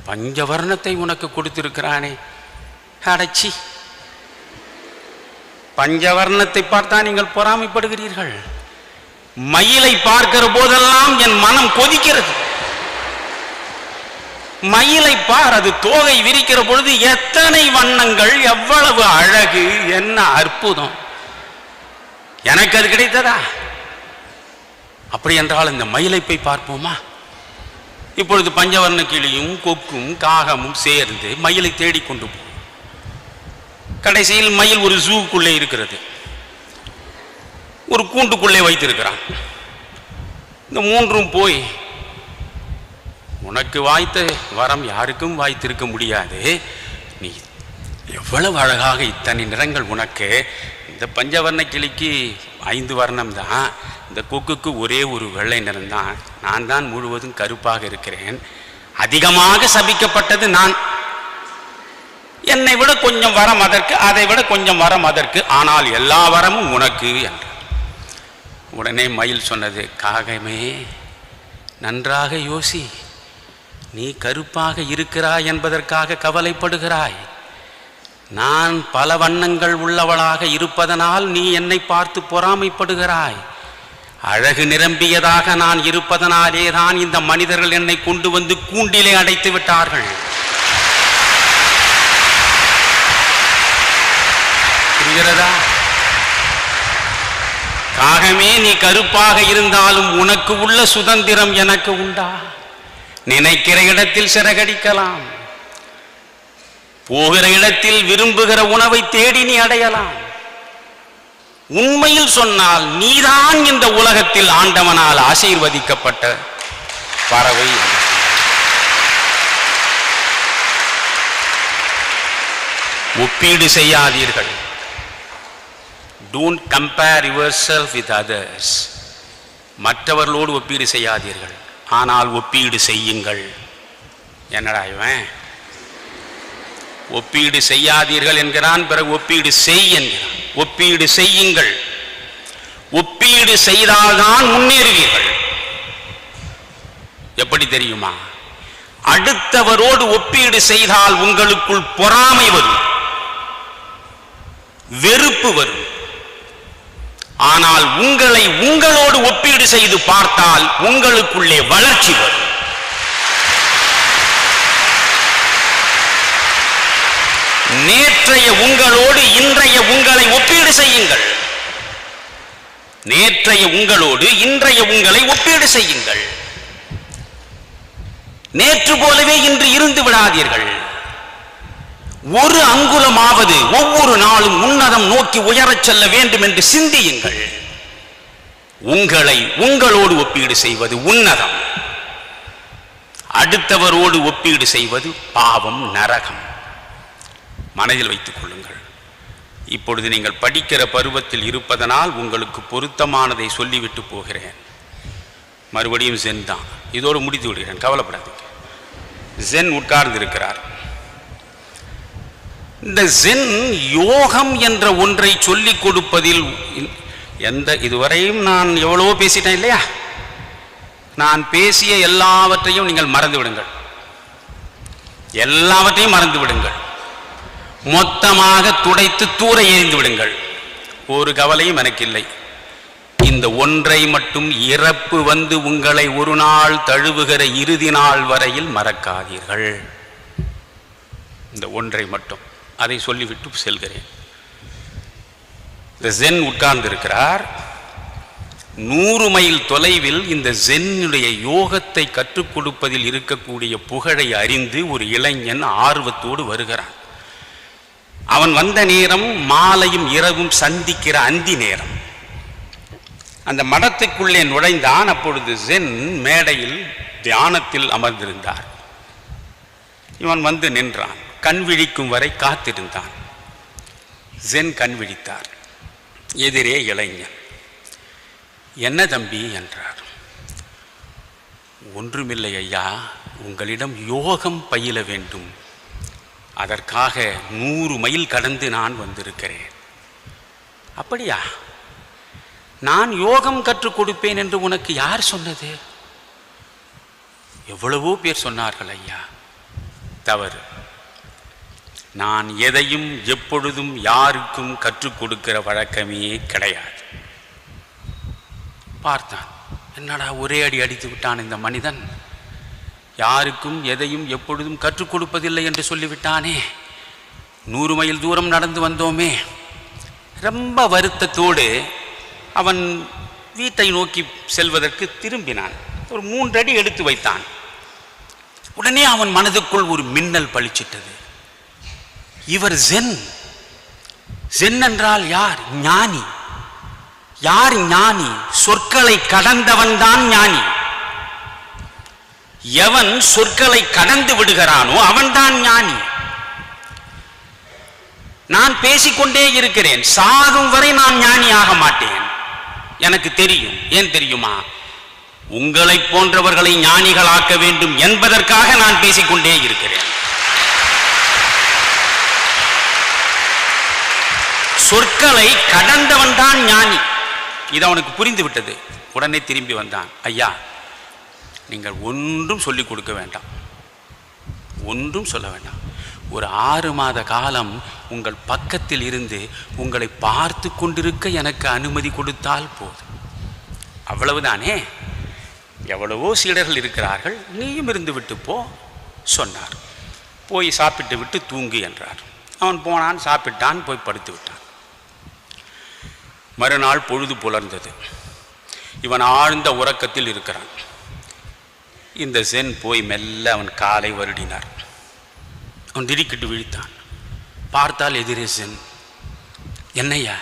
பஞ்சவர்ணத்தை உனக்கு கொடுத்திருக்கிறானே. அடச்சி, பஞ்சவர்ணத்தை பார்த்தா நீங்கள் பொறாமைப்படுகிறீர்கள். மயிலை பார்க்கிற போதெல்லாம் என் மனம் கொதிக்கிறது. மயிலை பார், அது தோகை விரிக்கிற பொழுது எத்தனை வண்ணங்கள், எவ்வளவு அழகு, என்ன அற்புதம். எனக்கு அது கிடைத்ததா? அப்படி என்றால் இந்த மயிலை போய் பார்ப்போமா? இப்பொழுது பஞ்சவர்ண கிளியும் கொக்கும் காகமும் சேர்ந்து மயிலை தேடிக்கொண்டு போ. கடைசியில் மயில் ஒரு ஜூக்குள்ளே இருக்கிறது, ஒரு கூண்டுக்குள்ளே வைத்திருக்கிறான். இந்த 3ம் போய், உனக்கு வாய்த்த வரம் யாருக்கும் வாய்த்திருக்க முடியாது. நீ எவ்வளவு அழகாக, இத்தனை நிறங்கள் உனக்கு. இந்த பஞ்சவர்ண கிளிக்கு 5 வர்ணம் தான், இந்த கொக்குக்கு ஒரே ஒரு வெள்ளை நிறம் தான். நான் தான் முழுவதும் கருப்பாக இருக்கிறேன். அதிகமாக சபிக்கப்பட்டது நான். என்னை விட கொஞ்சம் வரம் அதற்கு, அதை விட கொஞ்சம் வரம் அதற்கு, ஆனால் எல்லா வரமும் உனக்கு என்று. உடனே மயில் சொன்னது, காகமே, நன்றாக யோசி. நீ கருப்பாக இருக்கிறாய் என்பதற்காக கவலைப்படுகிறாய். நான் பல வண்ணங்கள் உள்ளவளாக இருப்பதனால் நீ என்னை பார்த்து பொறாமைப்படுகிறாய். அழகு நிரம்பியதாக நான் இருப்பதனாலே தான் இந்த மனிதர்கள் என்னை கொண்டு வந்து கூண்டிலே அடைத்து விட்டார்கள். புரிகிறதா? காகமே, நீ கருப்பாக இருந்தாலும் உனக்கு உள்ள சுதந்திரம் எனக்கு உண்டா? நினைக்கிற இடத்தில் சிறகடிக்கலாம், போகிற இடத்தில் விரும்புகிற உணவை தேடி நீ அடையலாம். உண்மையில் சொன்னால் நீதான் இந்த உலகத்தில் ஆண்டவனால் ஆசீர்வதிக்கப்பட்ட பறவை. ஒப்பீடு செய்யாதீர்கள். Don't compare yourself with others. மற்றவர்களோடு ஒப்பீடு செய்யாதீர்கள், ஆனால் ஒப்பீடு செய்யுங்கள். என்னடா இவன் ஒப்பீடு செய்யாதீர்கள் என்கிறான், பிறகு ஒப்பீடு செய் என்கிறான். ஒப்பீடு செய்யுங்கள். ஒப்பீடு செய்தால்தான் முன்னேறுவீர்கள். எப்படி தெரியுமா? அடுத்தவரோடு ஒப்பீடு செய்தால் உங்களுக்குள் பொறாமை வரும், வெறுப்பு வரும். ஆனால் உங்களை உங்களோடு ஒப்பீடு செய்து பார்த்தால் உங்களுக்குள்ளே வளர்ச்சி வரும். நேற்றைய உங்களோடு இன்றைய உங்களை ஒப்பீடு செய்யுங்கள். நேற்றைய உங்களோடு இன்றைய உங்களை ஒப்பீடு செய்யுங்கள். நேற்று போலவே இன்று இருந்து விடாதீர்கள். ஒரு அங்குலமாவது ஒவ்வொரு நாளும் உன்னதம் நோக்கி உயரச் செல்ல வேண்டும் என்று சிந்தியுங்கள். உங்களை உங்களோடு ஒப்பீடு செய்வது உன்னதம், அடுத்தவரோடு ஒப்பீடு செய்வது பாவம், நரகம். மனதில் வைத்துக் கொள்ளுங்கள். இப்பொழுது நீங்கள் படிக்கிற பருவத்தில் இருப்பதனால் உங்களுக்கு பொருத்தமானதை சொல்லிவிட்டு போகிறேன். மறுபடியும் ஜென் தான், இதோடு முடித்து விடுகிறேன், கவலைப்படாதீங்க. ஜென் உட்கார்ந்து இருக்கிறார். இந்த ஜென் யோகம் என்ற ஒன்றை சொல்லிக் கொடுப்பதில் இதுவரையும் நான் எவ்வளவோ பேசிட்டேன் இல்லையா? நான் பேசிய எல்லாவற்றையும் நீங்கள் மறந்து விடுங்கள், எல்லாவற்றையும் மறந்து விடுங்கள், மொத்தமாக துடைத்து தூர எறிந்து விடுங்கள். ஒரு கவலையும் எனக்கு இல்லை. இந்த ஒன்றை மட்டும், இறப்பு வந்து உங்களை ஒரு நாள் தழுவுகிற இறுதி நாள் வரையில் மறக்காதீர்கள். இந்த ஒன்றை மட்டும், அதை சொல்லிவிட்டு செல்கிறேன். இந்த ஜென் உட்கார்ந்து இருக்கிறார். 100 மைல் தொலைவில் இந்த ஜென்னுடைய யோகத்தை கற்றுக் கொடுப்பதில் இருக்கக்கூடிய புகழை அறிந்து ஒரு இளைஞன் ஆர்வத்தோடு வருகிறான். அவன் வந்த நேரம் மாலையும் இரவும் சந்திக்கிற அந்தி நேரம். அந்த மடத்துக்குள்ளே நுழைந்தான். அப்பொழுது ஜென் மேடையில் தியானத்தில் அமர்ந்திருந்தார். இவன் வந்து நின்றான். கண் விழிக்கும் வரை காத்திருந்தான். ஜென் கண் விழித்தார். எதிரே இளைஞன். என்ன தம்பி என்றார். ஒன்றுமில்லை ஐயா, உங்களிடம் யோகம் பயில வேண்டும், அதற்காக 100 மைல் கடந்து நான் வந்திருக்கிறேன். அப்படியா? நான் யோகம் கற்றுக் கொடுப்பேன் என்று உனக்கு யார் சொன்னது? எவ்வளவோ பேர் சொன்னார்கள் ஐயா. தவறு. நான் எதையும் எப்பொழுதும் யாருக்கும் கற்றுக் கொடுக்கிற வழக்கமே கிடையாது. பார்த்தான், என்னடா ஒரே அடி அடித்து விட்டான் இந்த மனிதன், யாருக்கும் எதையும் எப்பொழுதும் கற்றுக் கொடுப்பதில்லை என்று சொல்லிவிட்டானே, 100 மைல் தூரம் நடந்து வந்தோமே. ரொம்ப வருத்தத்தோடு அவன் வீட்டை நோக்கி செல்வதற்கு திரும்பினான். ஒரு 3 அடி எடுத்து வைத்தான். உடனே அவன் மனதுக்குள் ஒரு மின்னல் பளிச்சிட்டது. இவர் ஜென். ஜென் என்றால் யார்? ஞானி. யார் ஞானி? சொற்களை கடந்தவன் தான் ஞானி. எவன் சொற்களை கடந்து விடுகிறானோ அவன்தான் ஞானி. நான் பேசிக்கொண்டே இருக்கிறேன், சாகும் வரை நான் ஞானி ஆக மாட்டேன். எனக்கு தெரியும். ஏன் தெரியுமா? உங்களை போன்றவர்களை ஞானிகளாக்க வேண்டும் என்பதற்காக நான் பேசிக்கொண்டே இருக்கிறேன். சொற்களை கடந்தவன் தான் ஞானி. இது அவனுக்கு புரிந்து விட்டது. உடனே திரும்பி வந்தான். ஐயா, நீங்கள் ஒன்றும் சொல்லிக் கொடுக்க வேண்டாம், ஒன்றும் சொல்ல வேண்டாம். ஒரு 6 மாத காலம் உங்கள் பக்கத்தில் இருந்து உங்களை பார்த்து கொண்டிருக்க எனக்கு அனுமதி கொடுத்தால் போதும். அவ்வளவுதானே? எவ்வளவோ சீடர்கள் இருக்கிறார்கள், நீயும் இருந்து விட்டு போ சொன்னார். போய் சாப்பிட்டு விட்டு தூங்கு என்றார். அவன் போனான், சாப்பிட்டான், போய் படுத்து விட்டான். மறுநாள் பொழுது புலர்ந்தது. இவன் ஆழ்ந்த உறக்கத்தில் இருக்கிறான். இந்த ஜென் போய் மெல்ல அவன் காலை வருடினார். அவன் திடுக்கிட்டு விழித்தான். பார்த்தால் எதிரே ஜென். என்னையா?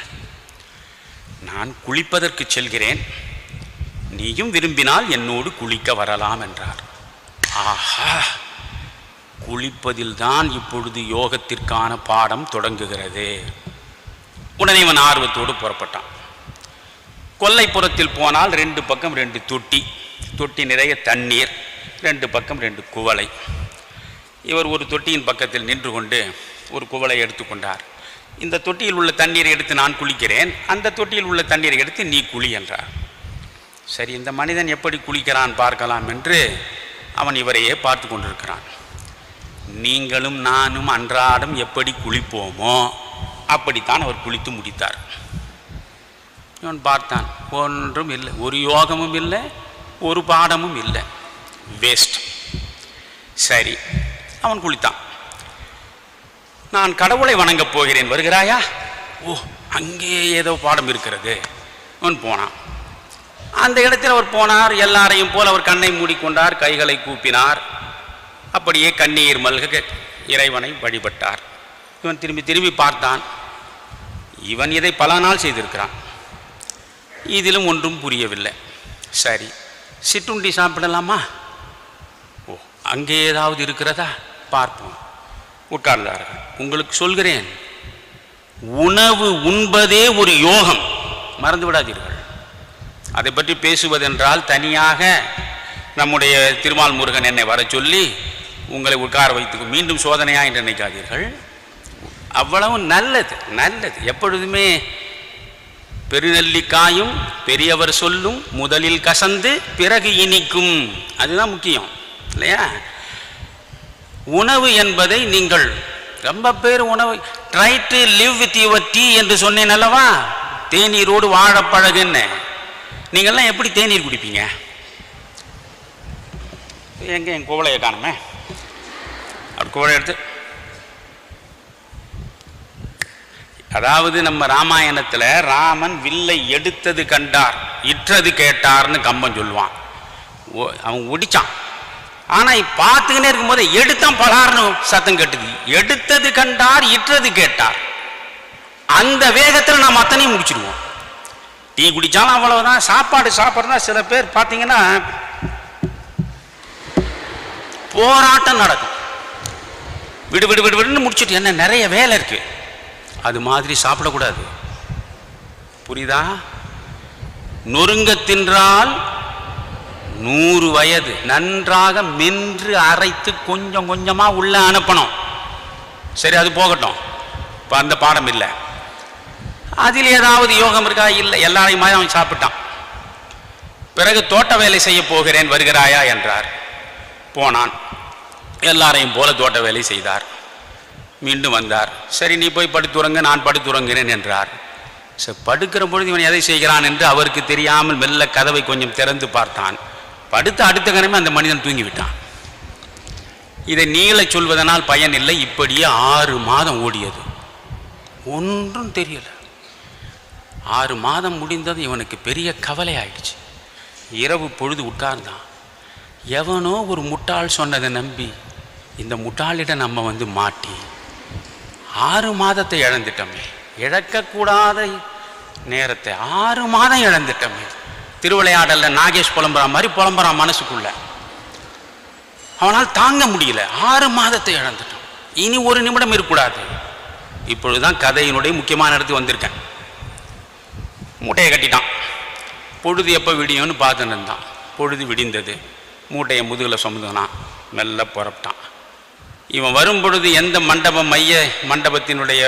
நான் குளிப்பதற்கு செல்கிறேன், நீயும் விரும்பினால் என்னோடு குளிக்க வரலாம் என்றார். ஆஹா, குளிப்பதில் தான் இப்பொழுது யோகத்திற்கான பாடம் தொடங்குகிறது. உடனே இவன் ஆர்வத்தோடு புறப்பட்டான். கொல்லைப்புறத்தில் போனால் 2 பக்கம் 2 தொட்டி, தொட்டி நிறைய தண்ணீர், 2 பக்கம் 2 குவளை. இவர் ஒரு தொட்டியின் பக்கத்தில் நின்று கொண்டு ஒரு குவளை எடுத்துக்கொண்டார். இந்த தொட்டியில் உள்ள தண்ணீரை எடுத்து நான் குளிக்கிறேன், அந்த தொட்டியில் உள்ள தண்ணீரை எடுத்து நீ குளி என்றார். சரி, இந்த மனிதன் எப்படி குளிக்கிறான் பார்க்கலாம் என்று அவன் இவரையே பார்த்து கொண்டிருக்கிறான். நீங்களும் நானும் அன்றாடம் எப்படி குளிப்போமோ அப்படித்தான் அவர் குளித்து முடித்தார். இவன் பார்த்தான், ஒன்றும் இல்லை, ஒரு யோகமும் இல்லை, ஒரு பாடமும் இல்லை, வேஸ்ட். சரி, அவன் குளித்தான். நான் கடவுளை வணங்கப் போகிறேன், வருகிறாயா? ஓ, அங்கே ஏதோ பாடம் இருக்கிறது. அவன் போனான். அந்த இடத்தில் அவர் போனார். எல்லாரையும் போல் அவர் கண்ணை மூடிக்கொண்டார், கைகளை கூப்பினார், அப்படியே கண்ணீர் மல்க இறைவனை வழிபட்டார். இவன் திரும்பி திரும்பி பார்த்தான். இவன் இதை பல நாள் செய்திருக்கிறான். இதிலும் ஒன்றும் புரியவில்லை. சரி, சிற்றுண்டி சாப்பிடலாமா? ஓ, அங்கே ஏதாவது இருக்கிறதா பார்ப்போம். உட்கார்ந்தார்கள். உங்களுக்கு சொல்கிறேன், உணவு உண்பதே ஒரு யோகம், மறந்து விடாதீர்கள். அதை பற்றி பேசுவதென்றால் தனியாக நம்முடைய திருமால் முருகன் என்னை வர சொல்லி உங்களை உட்கார வைத்து மீண்டும் சோதனையா என்று நினைக்காதீர்கள். அவ்வளவு நல்லது நல்லது. எப்பொழுதுமே பெருநெல்லிக்காயும் பெரியவர் சொல்லும் முதலில் கசந்து பிறகு இனிக்கும், அதுதான் முக்கியம் இல்லையா? உணவு என்பதை நீங்கள் ரொம்ப பேர் உணவு try to live with your tea என்று சொன்னேன் அல்லவா? தேநீரோடு வாழப்பழகுன்னு. நீங்கள்லாம் எப்படி தேநீர் குடிப்பீங்க? எங்கே என் கோவலையை காணுமே, அப்படி கோவலை எடுத்து, அதாவது நம்ம ராமாயணத்தில் ராமன் வில்லை எடுத்தது கண்டார் இற்றது கேட்டார்னு கம்பன் சொல்லுவான். அவன் ஒடிச்சான், ஆனால் பார்த்துக்கினே இருக்கும்போது எடுத்தான் பலார்னு சத்தம் கேட்டுது. எடுத்தது கண்டார் இற்றது கேட்டார். அந்த வேகத்தில் நாம் அத்தனையும் முடிச்சிடுவோம். டீ குடித்தாலும் அவ்வளவுதான். சாப்பாடு சாப்பிட்றதா சில பேர் பார்த்தீங்கன்னா போராட்டம் நடக்கும். விடு விடு விடு விடுன்னு முடிச்சுட்டு என்ன நிறைய வேலை இருக்கு, அது மாதிரி சாப்பிடக்கூடாது. புரியுதா? நொறுங்க தின்றால் 100 வயது. நன்றாக மென்று அரைத்து கொஞ்சம் கொஞ்சமாக உள்ள அனுப்பணும். சரி, அது போகட்டும். இப்போ அந்த பாடம் இல்லை. அதில் ஏதாவது யோகம் இருக்கா? இல்லை. எல்லாரையும் மாதிரி அவன் சாப்பிட்டான். பிறகு தோட்ட வேலை செய்ய போகிறேன், வருகிறாயா என்றார். போனான். எல்லாரையும் போல தோட்ட வேலை செய்தார். மீண்டும் வந்தார். சரி, நீ போய் படுத்துறங்க, நான் படுத்துறங்கிறேன் என்றார். சரி, படுக்கிற பொழுது இவன் எதை செய்கிறான் என்று அவருக்கு தெரியாமல் மெல்ல கதவை கொஞ்சம் திறந்து பார்த்தான். படுத்த அடுத்த கணமே அந்த மனிதன் தூங்கிவிட்டான். இதை நீள சொல்வதனால் பயன் இல்லை. இப்படியே 6 மாதம் ஓடியது, ஒன்றும் தெரியல. 6 மாதம் முடிந்தது. இவனுக்கு பெரிய கவலை ஆயிடுச்சு. இரவு பொழுது உட்கார்ந்தான். எவனோ ஒரு முட்டாள் சொன்னதை நம்பி இந்த முட்டாளிடம் நம்ம மாட்டி 6 மாதத்தை இழந்துட்டோமே. இழக்கக்கூடாத நேரத்தை 6 மாதம் இழந்துட்டோமே. திருவிளையாடல்ல நாகேஷ் புலம்புறான் மாதிரி புலம்புறான் மனசுக்குள்ள. அவனால் தாங்க முடியல. 6 மாதத்தை இழந்துட்டோம். இனி ஒரு நிமிடம் இருக்கக்கூடாது. இப்பொழுதுதான் கதையினுடைய முக்கியமான இடத்துக்கு வந்திருக்கேன். மூட்டையை கட்டிட்டான். பொழுது எப்போ விடியும்னு பார்த்துன்னு இருந்தான். பொழுது விடிந்தது. மூட்டையை முதுகில் சுமந்துனான். மெல்ல புறப்பட்டான். இவன் வரும் பொழுது எந்த மண்டபம் மைய மண்டபத்தினுடைய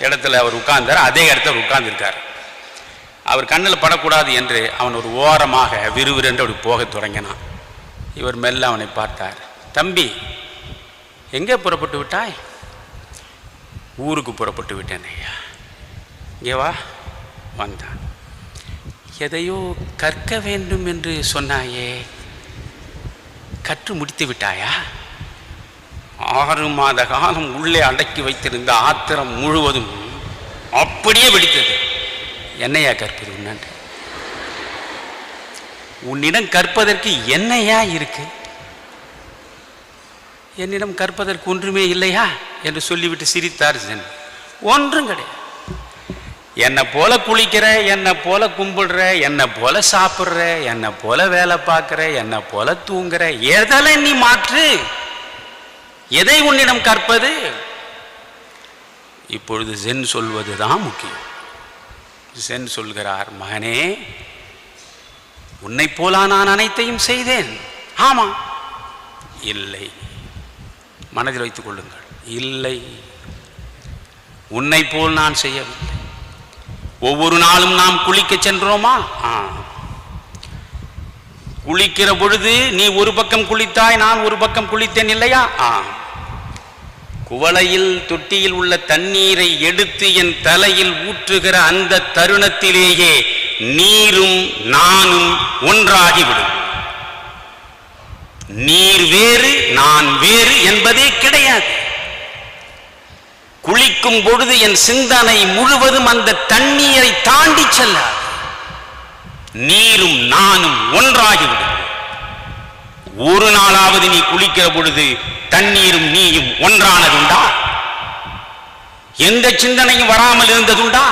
இடத்துல அவர் உட்கார்ந்தார், அதே இடத்துல அவர் உட்கார்ந்துருக்கார். அவர் கண்ணில் படக்கூடாது என்று அவன் ஒரு ஓரமாக விறுவிறுன்று அப்படி போக தொடங்கினான். இவர் மெல்ல அவனை பார்த்தார். தம்பி, எங்கே புறப்பட்டு விட்டாய்? ஊருக்கு புறப்பட்டு விட்டேன் ஐயா. இங்கே வா. வந்தான். எதையோ கற்க வேண்டும் என்று சொன்னாயே, கற்று முடித்து விட்டாயா? 6 மாத காலம் உள்ளே அடக்கி வைத்திருந்த ஆத்திரம் முழுவதும் அப்படியே வெடித்தது. என்னையா கற்பது? உன்னிடம் கற்பதற்கு என்னையா இருக்கு? என்னிடம் கற்பதற்கு ஒன்றுமே இல்லையா என்று சொல்லிவிட்டு சிரித்தார் ஜென். ஒன்றும் கிடையாது. என்னை போல குளிக்கிற, என்னை போல கும்பிடுற, என்னை போல சாப்பிட்ற, என்னை போல வேலை பார்க்குற, என்னை போல தூங்குற, எதெல்லாம் நீ மாற்று? எதை உன்னிடம் கற்பது? இப்பொழுது ஜென் சொல்வது தான் முக்கியம். ஜென் சொல்கிறார், மகனே, உன்னை போலா நான் அனைத்தையும் செய்தேன். ஆமா. இல்லை. மனதில் வைத்துக் கொள்ளுங்கள். இல்லை, உன்னை போல் நான் செய்யவில்லை. ஒவ்வொரு நாளும் நாம் குளிக்க சென்றோமா? குளிக்கிற பொழுது நீ ஒரு பக்கம் குளித்தாய், நான் ஒரு பக்கம் குளித்தேன் இல்லையா? குவளையில் தொட்டியில் உள்ள தண்ணீரை எடுத்து என் தலையில் ஊற்றுகிற அந்த தருணத்திலேயே நீரும் நானும் ஒன்றாகிவிடும். நீர் வேறு நான் வேறு என்பதே கிடையாது. குளிக்கும் பொழுது என் சிந்தனை முழுவதும் அந்த தண்ணீரை தாண்டி செல்லாது. நீரும் நானும் ஒன்றாகிவிடும். ஒரு நாளாவது நீ குளிக்கிற பொழுது தண்ணீரும் நீயும் ஒன்றானதுண்டா? எந்த சிந்தனையும் வராமல் இருந்ததுண்டா?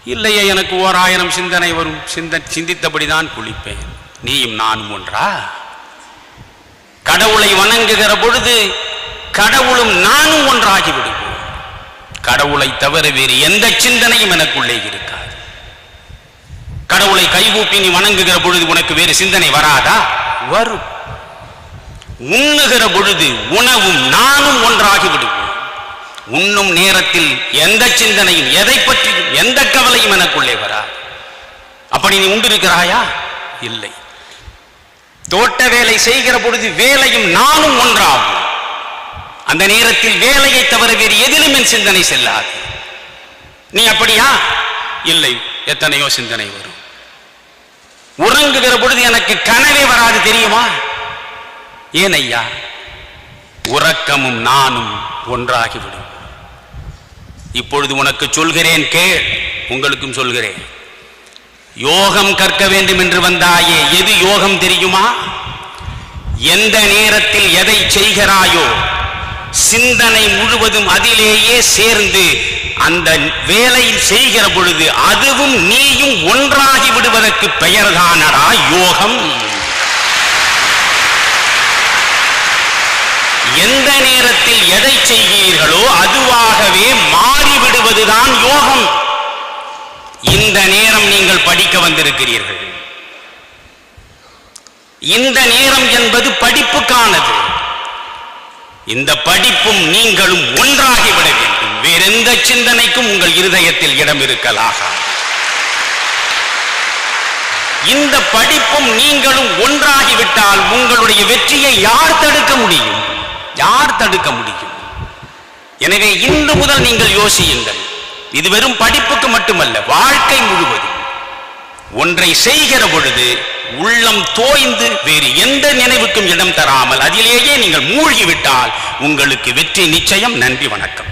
இல்லையே, எனக்கு 1000 சிந்தனை வரும். சிந்தித்தபடிதான் குளிப்பேன். நீயும் நானும் ஒன்றா? கடவுளை வணங்குகிற பொழுது கடவுளும் நானும் ஒன்றாகி விடுவோம். கடவுளை தவிர வேறு எந்த சிந்தனையும் எனக்குள்ளே இருக்காது. கடவுளை கைகூப்பி நீ வணங்குகிற பொழுது உனக்கு வேறு சிந்தனை வராதா? வரும். உண்ணுகிற பொழுது உணவும் நானும் ஒன்றாகி விடுவோம். உண்ணும் நேரத்தில் எந்த சிந்தனையும், எதை பற்றியும் எந்த கவலையும் எனக்குள்ளே வராது. அப்படி நீ உண்டிருக்கிறாயா? இல்லை. தோட்ட வேலை செய்கிற பொழுது வேலையும் நானும் ஒன்றாகும். அந்த நேரத்தில் வேலையை தவிர வேறு எதிலும் என் சிந்தனை செல்லாது. நீ அப்படியா? இல்லை, எத்தனையோ சிந்தனை வரும். உறங்குகிற பொழுது எனக்கு கனவே வராது தெரியுமா? ஏன் ஐயா? உறக்கமும் நானும் ஒன்றாகிவிடும். இப்பொழுது உனக்கு சொல்கிறேன், கேள். உங்களுக்கும் சொல்கிறேன். யோகம் கற்க வேண்டும் என்று வந்தாயே, எது யோகம் தெரியுமா? எந்த நேரத்தில் எதை செய்கிறாயோ சிந்தனை முழுவதும் அதிலேயே சேர்ந்து அந்த வேலையில் செய்கிற பொழுது அதுவும் நீயும் ஒன்றாகி விடுவதற்கு பெயர்தானடா யோகம். எந்த நேரத்தில் எதை செய்கிறீர்களோ அதுவாகவே மாறிவிடுவதுதான் யோகம். இந்த நேரம் நீங்கள் படிக்க வந்திருக்கிறீர்கள். இந்த நேரம் என்பது படிப்புக்கானது. இந்த படிப்பும் நீங்களும் ஒன்றாகிவிட வேண்டும். வேறெந்த சிந்தனைக்கும் உங்கள் இருதயத்தில் இடம் இருக்கலாம். இந்த படிப்பும் நீங்களும் ஒன்றாகிவிட்டால் உங்களுடைய வெற்றியை யார் தடுக்க முடியும்? யார் தடுக்க முடியும்? எனவே இன்று முதல் நீங்கள் யோசியுங்கள். இது வெறும் படிப்புக்கு மட்டுமல்ல, வாழ்க்கை முழுவதும் ஒன்றை செய்கிற பொழுது உள்ளம் தோய்ந்து வேறு எந்த நினைவுக்கும் இடம் தராமல் அதிலேயே நீங்கள் மூழ்கிவிட்டால் உங்களுக்கு வெற்றி நிச்சயம். நன்றி, வணக்கம்.